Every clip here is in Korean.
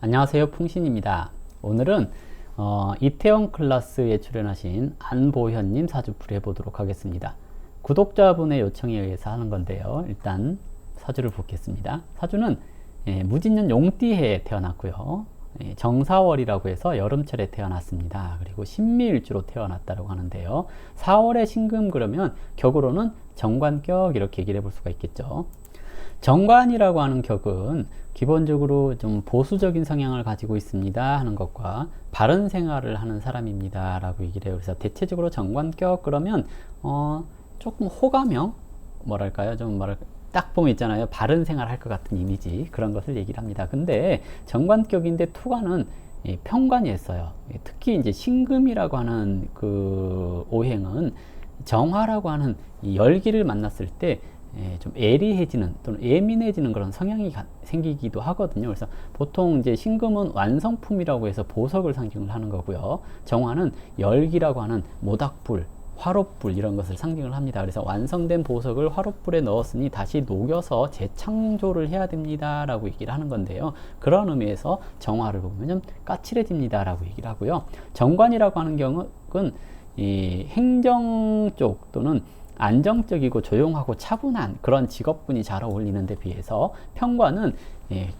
안녕하세요, 풍신입니다. 오늘은 이태원 클래스에 출연하신 안보현님 사주풀이 해보도록 하겠습니다. 구독자분의 요청에 의해서 하는 건데요. 일단 사주를 보겠습니다. 사주는 무진년 용띠해에 태어났고요. 정사월이라고 해서 여름철에 태어났습니다. 그리고 신미일주로 태어났다고 하는데요. 4월에 신금 그러면 격으로는 정관격 이렇게 얘기를 해볼 수가 있겠죠. 정관이라고 하는 격은 기본적으로 좀 보수적인 성향을 가지고 있습니다 하는 것과 바른 생활을 하는 사람입니다 라고 얘기를 해요. 그래서 대체적으로 정관격 그러면 조금 호감형 뭐랄까요, 딱 보면 있잖아요, 바른 생활 할 것 같은 이미지, 그런 것을 얘기를 합니다. 근데 정관격인데 토관은 편관이 있어요. 특히 이제 신금이라고 하는 그 오행은 정화라고 하는 이 열기를 만났을 때 좀 예리해지는 또는 예민해지는 그런 성향이 생기기도 하거든요. 그래서 보통 이제 신금은 완성품이라고 해서 보석을 상징을 하는 거고요. 정화는 열기라고 하는 모닥불, 화롯불 이런 것을 상징을 합니다. 그래서 완성된 보석을 화롯불에 넣었으니 다시 녹여서 재창조를 해야 됩니다 라고 얘기를 하는 건데요. 그런 의미에서 정화를 보면 좀 까칠해집니다 라고 얘기를 하고요. 정관이라고 하는 경우는 이 행정 쪽 또는 안정적이고 조용하고 차분한 그런 직업군이 잘 어울리는 데 비해서 편관은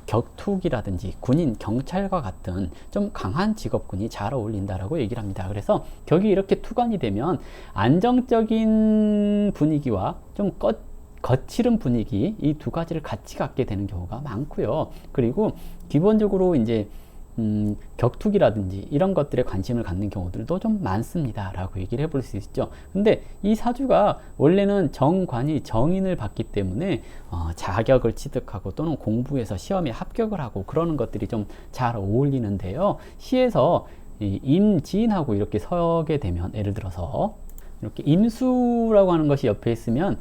격투기라든지 군인, 경찰과 같은 좀 강한 직업군이 잘 어울린다라고 얘기를 합니다. 그래서 격이 이렇게 투관이 되면 안정적인 분위기와 좀 거칠은 분위기, 이 두 가지를 같이 갖게 되는 경우가 많고요. 그리고 기본적으로 이제 격투기라든지 이런 것들에 관심을 갖는 경우들도 좀 많습니다 라고 얘기를 해볼 수 있죠. 근데 이 사주가 원래는 정관이 정인을 받기 때문에 자격을 취득하고 또는 공부해서 시험에 합격을 하고 그러는 것들이 좀 잘 어울리는데요. 시에서 임진하고 이렇게 서게 되면, 예를 들어서 이렇게 임수라고 하는 것이 옆에 있으면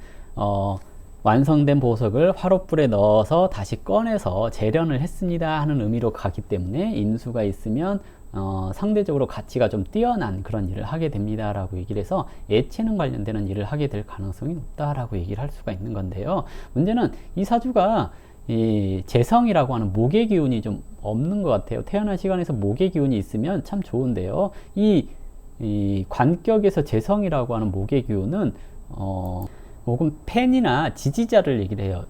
완성된 보석을 화롯불에 넣어서 다시 꺼내서 재련을 했습니다 하는 의미로 가기 때문에 임수가 있으면 상대적으로 가치가 좀 뛰어난 그런 일을 하게 됩니다 라고 얘기를 해서 예체능 관련되는 일을 하게 될 가능성이 높다라고 얘기를 할 수가 있는 건데요. 문제는 이 사주가 이 재성이라고 하는 목의 기운이 좀 없는 것 같아요. 태어난 시간에서 목의 기운이 있으면 참 좋은데요. 이 관격에서 재성이라고 하는 목의 기운은 혹은 팬이나 지지자를 얘기를 해요.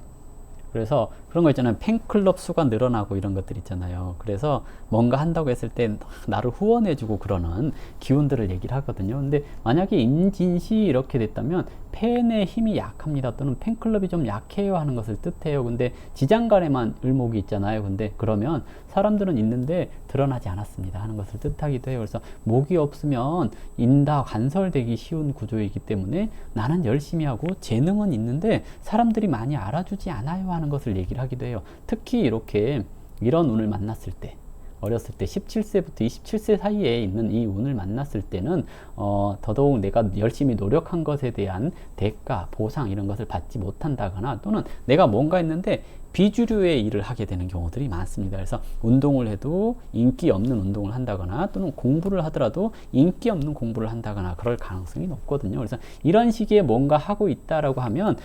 그래서 그런 거 있잖아요. 팬클럽 수가 늘어나고 이런 것들 있잖아요. 그래서 뭔가 한다고 했을 때 나를 후원해주고 그러는 기운들을 얘기를 하거든요. 근데 만약에 임진시 이렇게 됐다면 팬의 힘이 약합니다 또는 팬클럽이 좀 약해요 하는 것을 뜻해요. 근데 지장간에만 을목이 있잖아요. 근데 그러면 사람들은 있는데 드러나지 않았습니다 하는 것을 뜻하기도 해요. 그래서 목이 없으면 인다 간설되기 쉬운 구조이기 때문에 나는 열심히 하고 재능은 있는데 사람들이 많이 알아주지 않아요 하는 것을 얘기를 하기도 해요. 특히 이렇게 이런 운을 만났을 때, 어렸을 때 17세부터 27세 사이에 있는 이 운을 만났을 때는 더더욱 내가 열심히 노력한 것에 대한 대가, 보상 이런 것을 받지 못한다거나 또는 내가 뭔가 했는데 비주류의 일을 하게 되는 경우들이 많습니다. 그래서 운동을 해도 인기 없는 운동을 한다거나 또는 공부를 하더라도 인기 없는 공부를 한다거나 그럴 가능성이 높거든요. 그래서 이런 시기에 뭔가 하고 있다라고 하면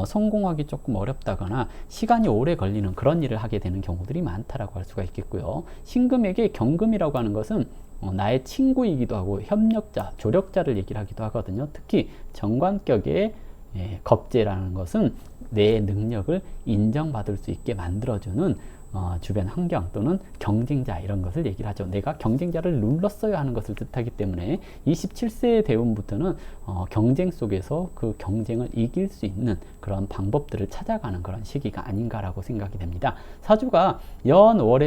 성공하기 조금 어렵다거나 시간이 오래 걸리는 그런 일을 하게 되는 경우들이 많다라고 할 수가 있겠고요. 신금에게 경금이라고 하는 것은 나의 친구이기도 하고 협력자, 조력자를 얘기를 하기도 하거든요. 특히 정관격의 겁재라는 것은 내 능력을 인정받을 수 있게 만들어주는 주변 환경 또는 경쟁자 이런 것을 얘기를 하죠. 내가 경쟁자를 눌렀어야 하는 것을 뜻하기 때문에 27세 대운부터는 경쟁 속에서 그 경쟁을 이길 수 있는 그런 방법들을 찾아가는 그런 시기가 아닌가라고 생각이 됩니다. 사주가 월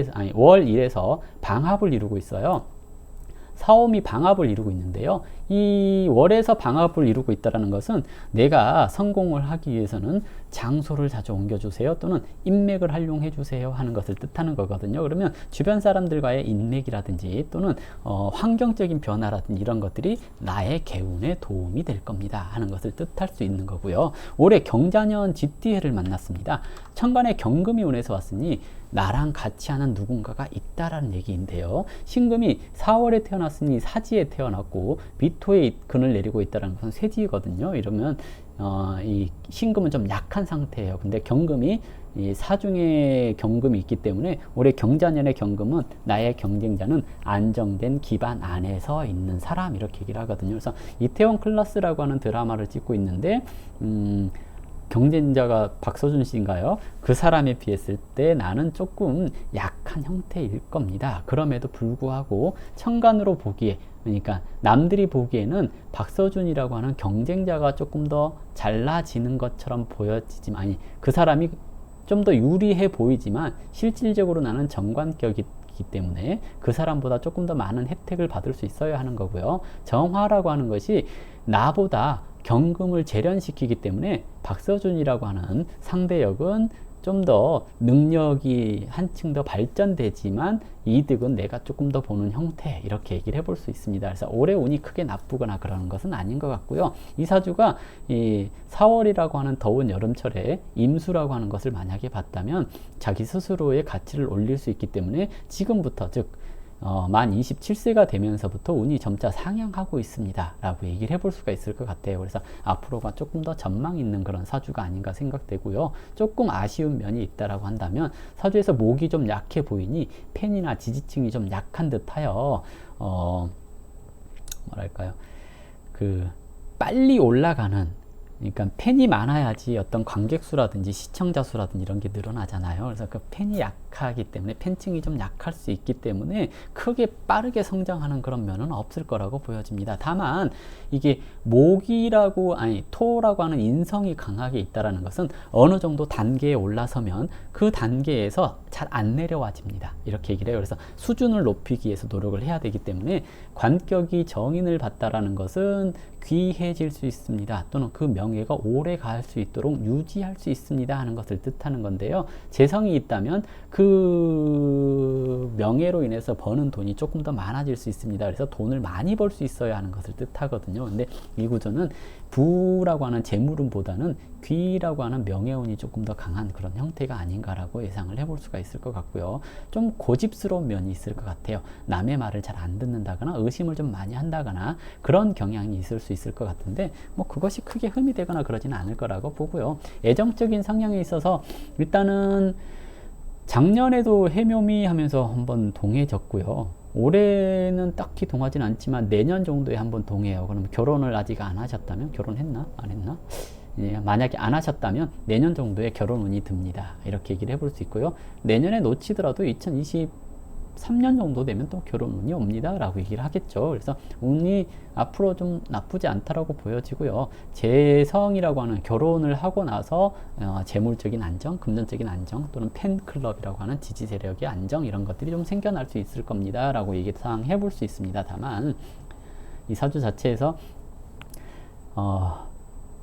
1에서 방합을 이루고 있어요. 사오미 방합을 이루고 있는데요. 이 월에서 방합을 이루고 있다는 것은 내가 성공을 하기 위해서는 장소를 자주 옮겨주세요 또는 인맥을 활용해 주세요 하는 것을 뜻하는 거거든요. 그러면 주변 사람들과의 인맥이라든지 또는 환경적인 변화라든지 이런 것들이 나의 개운에 도움이 될 겁니다 하는 것을 뜻할 수 있는 거고요. 올해 경자년 쥐띠해를 만났습니다. 천간에 경금이 운에서 왔으니 나랑 같이 하는 누군가가 있다라는 얘기인데요. 신금이 4월에 태어났으니 사지에 태어났고 비토에 근을 내리고 있다는 것은 쇠지거든요. 이러면 이 신금은 좀 약한 상태예요. 근데 경금이 이 사중에 경금이 있기 때문에 올해 경자년의 경금은 나의 경쟁자는 안정된 기반 안에서 있는 사람 이렇게 얘기를 하거든요. 그래서 이태원 클라스라고 하는 드라마를 찍고 있는데 경쟁자가 박서준 씨인가요? 그 사람에 비했을 때 나는 조금 약한 형태일 겁니다. 그럼에도 불구하고 천간으로 보기에, 그러니까 남들이 보기에는 박서준이라고 하는 경쟁자가 조금 더 잘나지는 것처럼 보여지지만, 아니, 그 사람이 좀 더 유리해 보이지만 실질적으로 나는 정관격이기 때문에 그 사람보다 조금 더 많은 혜택을 받을 수 있어야 하는 거고요. 정화라고 하는 것이 나보다 경금을 재련시키기 때문에 박서준이라고 하는 상대역은 좀 더 능력이 한층 더 발전되지만 이득은 내가 조금 더 보는 형태, 이렇게 얘기를 해볼 수 있습니다. 그래서 올해 운이 크게 나쁘거나 그러는 것은 아닌 것 같고요. 이 사주가 이 4월이라고 하는 더운 여름철에 임수라고 하는 것을 만약에 봤다면 자기 스스로의 가치를 올릴 수 있기 때문에 지금부터, 즉 만 27세가 되면서부터 운이 점차 상향하고 있습니다 라고 얘기를 해볼 수가 있을 것 같아요. 그래서 앞으로가 조금 더 전망 있는 그런 사주가 아닌가 생각되고요. 조금 아쉬운 면이 있다라고 한다면 사주에서 목이 좀 약해 보이니 펜이나 지지층이 좀 약한 듯하여 뭐랄까요, 그 빨리 올라가는, 그러니까 팬이 많아야지 어떤 관객 수라든지 시청자 수라든지 이런 게 늘어나잖아요. 그래서 그 팬이 약하기 때문에, 팬층이 좀 약할 수 있기 때문에 크게 빠르게 성장하는 그런 면은 없을 거라고 보여집니다. 다만 이게 목이라고, 아니 토라고 하는 인성이 강하게 있다라는 것은 어느 정도 단계에 올라서면 그 단계에서 잘 안 내려와집니다. 이렇게 얘기를 해요. 그래서 수준을 높이기 위해서 노력을 해야 되기 때문에 관격이 정인을 받다라는 것은 귀해질 수 있습니다. 또는 그 명예가 오래 갈 수 있도록 유지할 수 있습니다 하는 것을 뜻하는 건데요. 재성이 있다면 그 명예로 인해서 버는 돈이 조금 더 많아질 수 있습니다. 그래서 돈을 많이 벌 수 있어야 하는 것을 뜻하거든요. 근데 이 구조는 부라고 하는 재물운보다는 귀라고 하는 명예운이 조금 더 강한 그런 형태가 아닌가라고 예상을 해볼 수가 있을 것 같고요. 좀 고집스러운 면이 있을 것 같아요. 남의 말을 잘 안 듣는다거나 의심을 좀 많이 한다거나 그런 경향이 있을 수 있을 것 같은데, 뭐 그것이 크게 흠이 되거나 그러지는 않을 거라고 보고요. 애정적인 성향에 있어서 일단은 작년에도 해묘미 하면서 한번 동해졌고요. 올해는 딱히 동하진 않지만 내년 정도에 한번 동해요. 그러면 결혼을 아직 안 하셨다면, 결혼했나? 안 했나? 예, 만약에 안 하셨다면 내년 정도에 결혼 운이 듭니다. 이렇게 얘기를 해볼 수 있고요. 내년에 놓치더라도 2023년 정도 되면 또 결혼 운이 옵니다 라고 얘기를 하겠죠. 그래서 운이 앞으로 좀 나쁘지 않다라고 보여지고요. 재성이라고 하는, 결혼을 하고 나서 재물적인 안정, 금전적인 안정, 또는 팬클럽이라고 하는 지지 세력의 안정, 이런 것들이 좀 생겨날 수 있을 겁니다 라고 예상해 볼 수 있습니다. 다만 이 사주 자체에서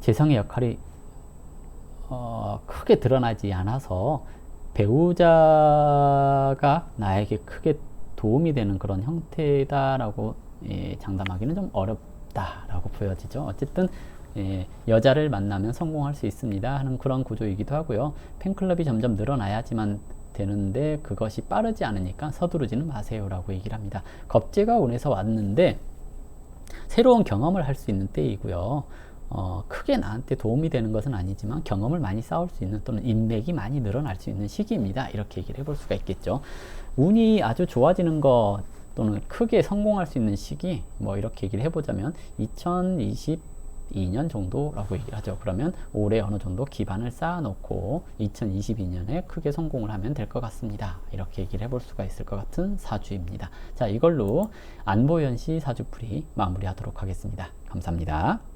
재성의 역할이 크게 드러나지 않아서 배우자가 나에게 크게 도움이 되는 그런 형태다라고 장담하기는 좀 어렵다라고 보여지죠. 어쨌든 여자를 만나면 성공할 수 있습니다 하는 그런 구조이기도 하고요. 팬클럽이 점점 늘어나야지만 되는데 그것이 빠르지 않으니까 서두르지는 마세요 라고 얘기를 합니다. 겁재가 운에서 왔는데 새로운 경험을 할 수 있는 때이고요. 크게 나한테 도움이 되는 것은 아니지만 경험을 많이 쌓을 수 있는, 또는 인맥이 많이 늘어날 수 있는 시기입니다. 이렇게 얘기를 해볼 수가 있겠죠. 운이 아주 좋아지는 것, 또는 크게 성공할 수 있는 시기, 뭐 이렇게 얘기를 해보자면 2022년 정도라고 얘기를 하죠. 그러면 올해 어느 정도 기반을 쌓아놓고 2022년에 크게 성공을 하면 될 것 같습니다. 이렇게 얘기를 해볼 수가 있을 것 같은 사주입니다. 자, 이걸로 안보연시 사주풀이 마무리하도록 하겠습니다. 감사합니다.